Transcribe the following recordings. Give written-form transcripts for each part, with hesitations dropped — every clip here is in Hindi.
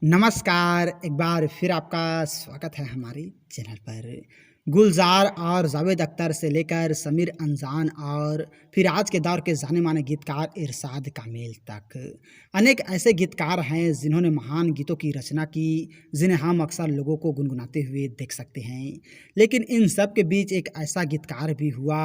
नमस्कार, एक बार फिर आपका स्वागत है हमारे चैनल पर। गुलजार और जावेद अख्तर से लेकर समीर अंजान और फिर आज के दौर के जाने माने गीतकार इरशाद कामिल तक अनेक ऐसे गीतकार हैं जिन्होंने महान गीतों की रचना की, जिन्हें हम अक्सर लोगों को गुनगुनाते हुए देख सकते हैं। लेकिन इन सब के बीच एक ऐसा गीतकार भी हुआ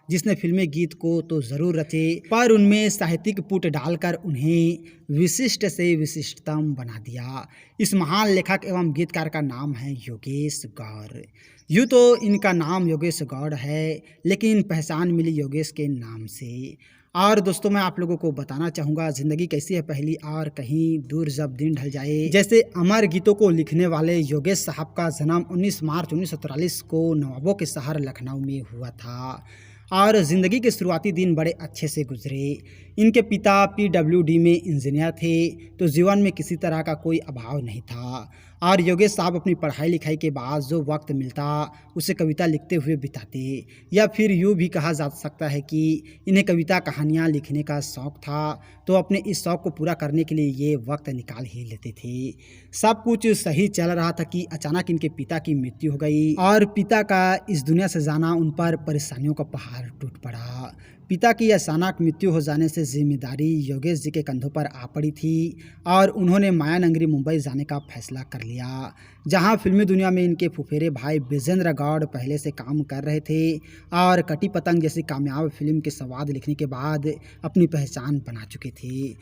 जिसने फिल्मी गीत को तो ज़रूर रचे, पर उनमें साहित्यिक पुट डालकर उन्हें विशिष्ट से विशिष्टतम बना दिया। इस महान लेखक एवं गीतकार का नाम है योगेश गौड़। यूँ तो इनका नाम योगेश गौड़ है, लेकिन पहचान मिली योगेश के नाम से। और दोस्तों, मैं आप लोगों को बताना चाहूँगा ज़िंदगी कैसी है पहली और कहीं दूर जब दिन ढल जाए। जैसे अमर गीतों को लिखने वाले योगेश साहब का जन्म 19 मार्च 1943 को नवाबों के शहर लखनऊ में हुआ था और ज़िंदगी के शुरुआती दिन बड़े अच्छे से गुजरे। इनके पिता PWD में इंजीनियर थे, तो जीवन में किसी तरह का कोई अभाव नहीं था और योगेश साहब अपनी पढ़ाई लिखाई के बाद जो वक्त मिलता उसे कविता लिखते हुए बिताते, या फिर यूँ भी कहा जा सकता है कि इन्हें कविता कहानियाँ लिखने का शौक़ था, तो अपने इस शौक़ को पूरा करने के लिए ये वक्त निकाल ही लेते थे। सब कुछ सही चल रहा था कि अचानक इनके पिता की मृत्यु हो गई और पिता का इस दुनिया से जाना उन पर परेशानियों का पहाड़ टूट पड़ा। पिता की अचानक मृत्यु हो जाने से जिम्मेदारी योगेश जी के कंधों पर आ पड़ी थी और उन्होंने मायानगरी मुंबई जाने का फैसला कर लिया, जहां फिल्मी दुनिया में इनके फुफेरे भाई विजेंद्र गौड़ पहले से काम कर रहे थे और कटी पतंग जैसी कामयाब फिल्म के संवाद लिखने के बाद अपनी पहचान बना चुके थे।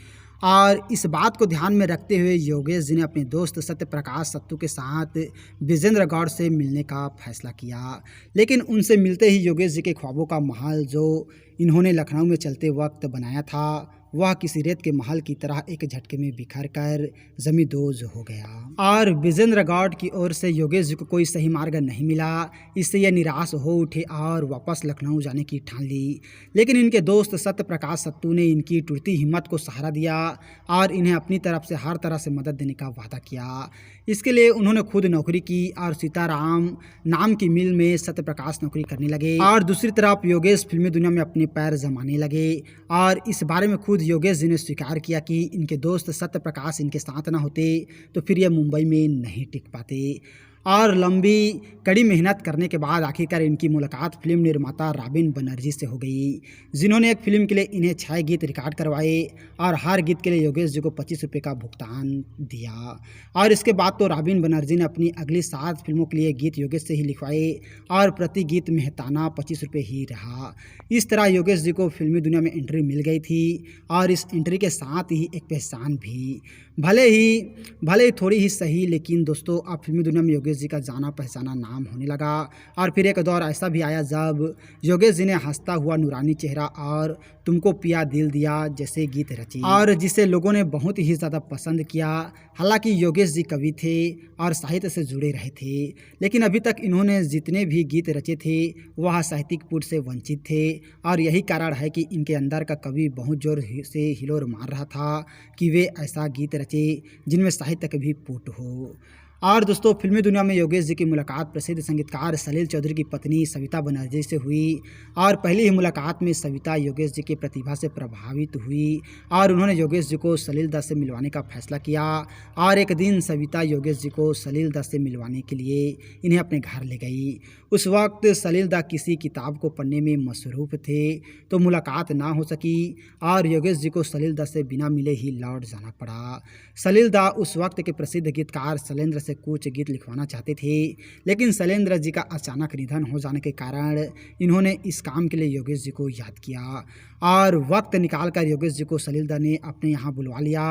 और इस बात को ध्यान में रखते हुए योगेश जी ने अपने दोस्त सत्य प्रकाश सत्तू के साथ विजेंद्र गौड़ से मिलने का फैसला किया। लेकिन उनसे मिलते ही योगेश जी के ख्वाबों का महल जो इन्होंने लखनऊ में चलते वक्त बनाया था, वह किसी रेत के महल की तरह एक झटके में बिखर कर जमींदोज हो गया और विजेंद्र गौड़ की ओर से योगेश जी को कोई सही मार्ग नहीं मिला। इससे यह निराश हो उठे और वापस लखनऊ जाने की ठान ली। लेकिन इनके दोस्त सत्य प्रकाश सत्तू ने इनकी टूटती हिम्मत को सहारा दिया और इन्हें अपनी तरफ से हर तरह से मदद देने का वादा किया। इसके लिए उन्होंने खुद नौकरी की और सीताराम नाम की मिल में सत्य प्रकाश नौकरी करने लगे और दूसरी तरफ योगेश फिल्मी दुनिया में अपने पैर जमाने लगे। और इस बारे में खुद योगेश जी ने स्वीकार किया कि इनके दोस्त सत्य प्रकाश इनके साथ ना होते तो फिर ये मुंबई में नहीं टिक पाते। और लंबी कड़ी मेहनत करने के बाद आखिरकार इनकी मुलाकात फिल्म निर्माता रॉबिन बनर्जी से हो गई, जिन्होंने एक फिल्म के लिए इन्हें 6 गीत रिकॉर्ड करवाए और हर गीत के लिए योगेश जी को 25 रुपये का भुगतान दिया। और इसके बाद तो रॉबिन बनर्जी ने अपनी अगली 7 फिल्मों के लिए गीत योगेश से ही लिखवाए और प्रति गीत मेहताना 25 रुपये ही रहा। इस तरह योगेश जी को फिल्मी दुनिया में एंट्री मिल गई थी और इस एंट्री के साथ ही एक पहचान भी, भले ही थोड़ी ही सही, लेकिन दोस्तों अब फिल्मी दुनिया में योगेश जी का जाना पहचाना नाम होने लगा। और फिर एक दौर ऐसा भी आया जब योगेश जी ने हंसता हुआ नूरानी चेहरा और तुमको पिया दिल दिया जैसे गीत रची और जिसे लोगों ने बहुत ही ज़्यादा पसंद किया। हालांकि योगेश जी कवि थे और साहित्य से जुड़े रहे थे, लेकिन अभी तक इन्होंने जितने भी गीत रचे थे वह साहित्यिक पुट से वंचित थे और यही कारण है कि इनके अंदर का कवि बहुत जोर से हिलोर मार रहा था कि वे ऐसा गीत रचे जिनमें साहित्य का भी पुट हो। और दोस्तों, फिल्मी दुनिया में योगेश जी की मुलाकात प्रसिद्ध संगीतकार सलील चौधरी की पत्नी सविता बनर्जी से हुई और पहली ही मुलाकात में सविता योगेश जी की प्रतिभा से प्रभावित हुई और उन्होंने योगेश जी को सलील दास से मिलवाने का फैसला किया। और एक दिन सविता योगेश जी को सलील दास से मिलवाने के लिए इन्हें अपने घर ले गई। उस वक्त सलील दा किसी किताब को पढ़ने में मसरूफ़ थे, तो मुलाकात ना हो सकी और योगेश जी को सलील दास से बिना मिले ही लौट जाना पड़ा। सलील दा उस वक्त के प्रसिद्ध गीतकार शैलेंद्र से कुछ गीत लिखवाना चाहते थे, लेकिन शैलेंद्र जी का अचानक निधन हो जाने के कारण इन्होंने इस काम के लिए योगेश जी को याद किया और वक्त निकालकर योगेश जी को सलील दा ने अपने यहाँ बुलवा लिया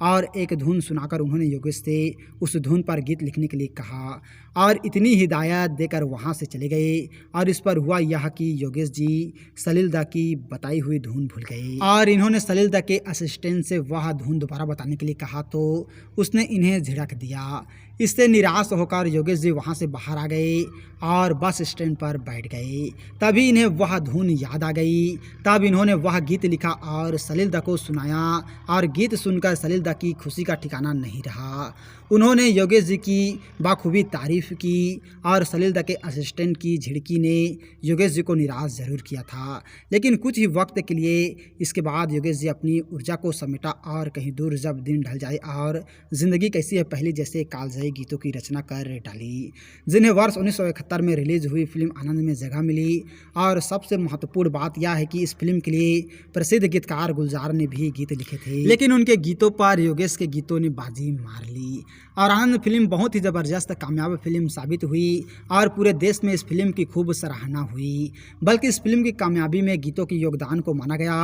और एक धुन सुनाकर उन्होंने योगेश से उस धुन पर गीत लिखने के लिए कहा और इतनी हिदायत देकर वहाँ से चले गए। और इस पर हुआ यह कि योगेश जी सलील दा की बताई हुई धुन भूल गए और इन्होंने सलील दा के असिस्टेंट से वह धुन दोबारा बताने के लिए कहा, तो उसने इन्हें झिड़क दिया। इससे निराश होकर योगेश जी वहाँ से बाहर आ गए और बस स्टैंड पर बैठ गए। तभी इन्हें वह धुन याद आ गई। तब इन्होंने वह गीत लिखा और सलील को सुनाया और गीत सुनकर सलील की खुशी का ठिकाना नहीं रहा। उन्होंने योगेश जी की बाखूबी तारीफ की और सलील के असिस्टेंट की झिड़की ने योगेश जी को निराश ज़रूर किया था, लेकिन कुछ ही वक्त के लिए इसके बाद योगेश जी अपनी ऊर्जा को समेटा और कहीं दूर जब दिन ढल जाए और ज़िंदगी कैसी है पहली जैसे कालजयी गीतों की रचना कर डाली, जिन्हें वर्ष 1971 में रिलीज हुई फिल्म आनंद में जगह मिली। और सबसे महत्वपूर्ण बात यह है कि इस फिल्म के लिए प्रसिद्ध गीतकार गुलजार ने भी गीत लिखे थे, लेकिन उनके गीतों पर योगेश के गीतों ने बाजी मार ली और आनंद फिल्म बहुत ही ज़बरदस्त कामयाब फिल्म साबित हुई और पूरे देश में इस फिल्म की खूब सराहना हुई। बल्कि इस फिल्म की कामयाबी में गीतों के योगदान को माना गया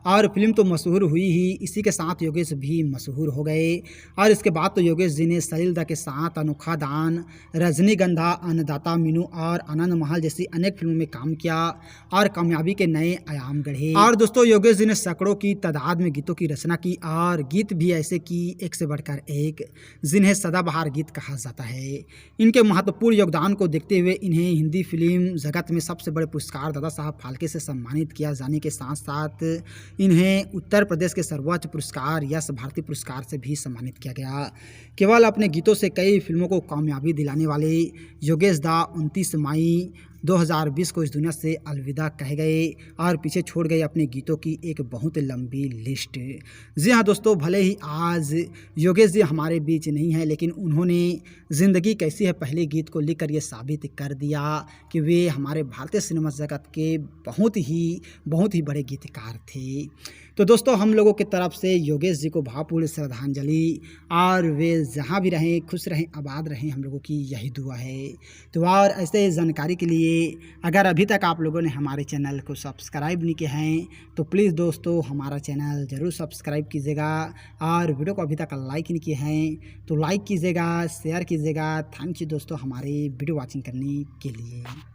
और फिल्म तो मशहूर हुई ही, इसी के साथ योगेश भी मशहूर हो गए। और इसके बाद तो योगेश जी ने सलील के साथ अनोखा दान, रजनीगंधा, अन्नदाता, मीनू और आनंद महल जैसी अनेक फिल्मों में काम किया और कामयाबी के नए आयाम गढ़े। और दोस्तों योगेश जी ने सैकड़ों की तादाद में गीतों की रचना की और गीत भी ऐसे की एक से बढ़कर एक, जिन्हें सदाबहार गीत कहा जाता है। इनके महत्वपूर्ण योगदान को देखते हुए इन्हें हिंदी फिल्म जगत में सबसे बड़े पुरस्कार दादा साहब फाल्के से सम्मानित किया जाने के साथ साथ इन्हें उत्तर प्रदेश के सर्वोच्च पुरस्कार यश भारती पुरस्कार से भी सम्मानित किया गया। केवल अपने गीतों से कई फिल्मों को कामयाबी दिलाने वाले योगेश दा 29 मई 2020 को इस दुनिया से अलविदा कह गए और पीछे छोड़ गए अपने गीतों की एक बहुत लंबी लिस्ट। जी हाँ दोस्तों, भले ही आज योगेश जी हमारे बीच नहीं है, लेकिन उन्होंने ज़िंदगी कैसी है पहले गीत को लिखकर ये साबित कर दिया कि वे हमारे भारतीय सिनेमा जगत के बहुत ही बड़े गीतकार थे। तो दोस्तों, हम लोगों की तरफ से योगेश जी को भावपूर्ण श्रद्धांजलि, और वे जहाँ भी रहें खुश रहें, आबाद रहें, हम लोगों की यही दुआ है। तो और ऐसे जानकारी के लिए अगर अभी तक आप लोगों ने हमारे चैनल को सब्सक्राइब नहीं किए हैं तो प्लीज़ दोस्तों हमारा चैनल ज़रूर सब्सक्राइब कीजिएगा, और वीडियो को अभी तक लाइक नहीं किए हैं तो लाइक कीजिएगा, शेयर कीजिएगा। थैंक यू दोस्तों हमारे वीडियो वॉचिंग करने के लिए।